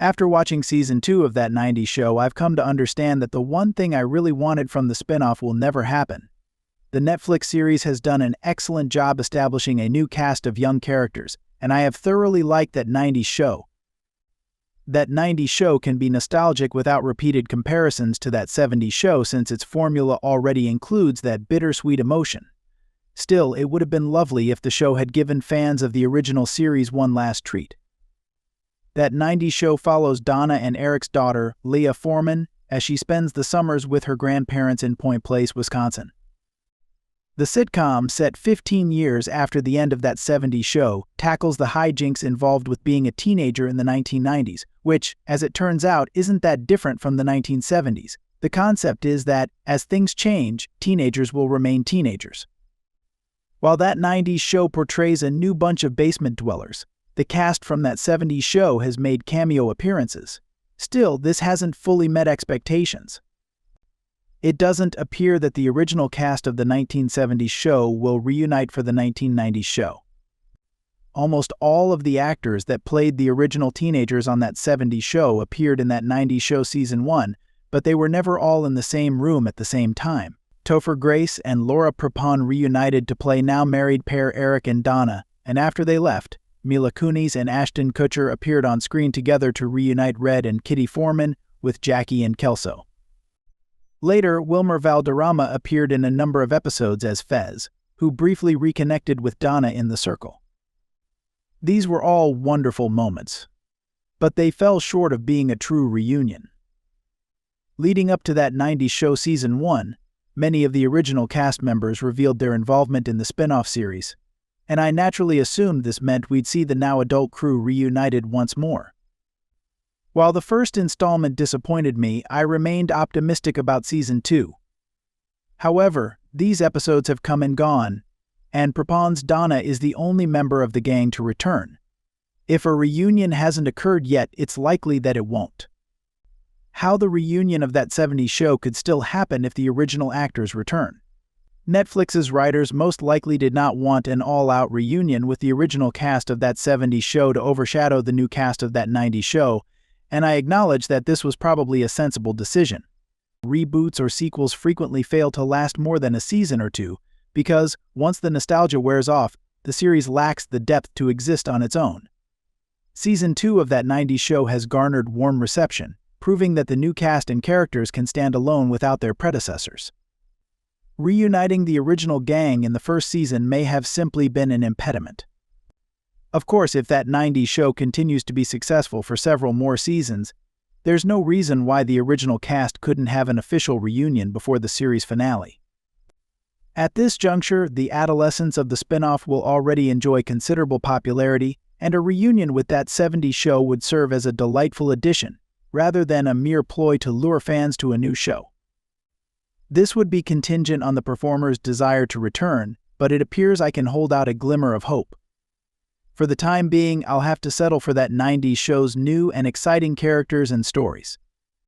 After watching Season 2 of that 90s show, I've come to understand that the one thing I really wanted from the spinoff will never happen. The Netflix series has done an excellent job establishing a new cast of young characters, and I have thoroughly liked that 90s show. That 90s show can be nostalgic without repeated comparisons to that 70s show since its formula already includes that bittersweet emotion. Still, it would have been lovely if the show had given fans of the original series one last treat. That 90s show follows Donna and Eric's daughter, Leia Forman, as she spends the summers with her grandparents in Point Place, Wisconsin. The sitcom, set 15 years after the end of that 70s show, tackles the hijinks involved with being a teenager in the 1990s, which, as it turns out, isn't that different from the 1970s. The concept is that, as things change, teenagers will remain teenagers. While that 90s show portrays a new bunch of basement dwellers, the cast from that 70s show has made cameo appearances. Still, this hasn't fully met expectations. It doesn't appear that the original cast of the 1970s show will reunite for the 1990s show. Almost all of the actors that played the original teenagers on that 70s show appeared in that 90s show Season 1, but they were never all in the same room at the same time. Topher Grace and Laura Prepon reunited to play now-married pair Eric and Donna, and after they left, Mila Kunis and Ashton Kutcher appeared on screen together to reunite Red and Kitty Forman with Jackie and Kelso. Later, Wilmer Valderrama appeared in a number of episodes as Fez, who briefly reconnected with Donna in The Circle. These were all wonderful moments, but they fell short of being a true reunion. Leading up to that 90s show Season 1, many of the original cast members revealed their involvement in the spin-off series, and I naturally assumed this meant we'd see the now-adult crew reunited once more. While the first installment disappointed me, I remained optimistic about Season 2. However, these episodes have come and gone, and Prepon's Donna is the only member of the gang to return. If a reunion hasn't occurred yet, it's likely that it won't. How the reunion of that 70s show could still happen if the original actors return? Netflix's writers most likely did not want an all-out reunion with the original cast of that 70s show to overshadow the new cast of that 90s show, and I acknowledge that this was probably a sensible decision. Reboots or sequels frequently fail to last more than a season or two because, once the nostalgia wears off, the series lacks the depth to exist on its own. Season 2 of that 90s show has garnered warm reception, proving that the new cast and characters can stand alone without their predecessors. Reuniting the original gang in the first season may have simply been an impediment. Of course, if that 90s show continues to be successful for several more seasons, there's no reason why the original cast couldn't have an official reunion before the series finale. At this juncture, the adolescents of the spin-off will already enjoy considerable popularity, and a reunion with that 70s show would serve as a delightful addition, rather than a mere ploy to lure fans to a new show. This would be contingent on the performers' desire to return, but it appears I can hold out a glimmer of hope. For the time being, I'll have to settle for that 90s show's new and exciting characters and stories.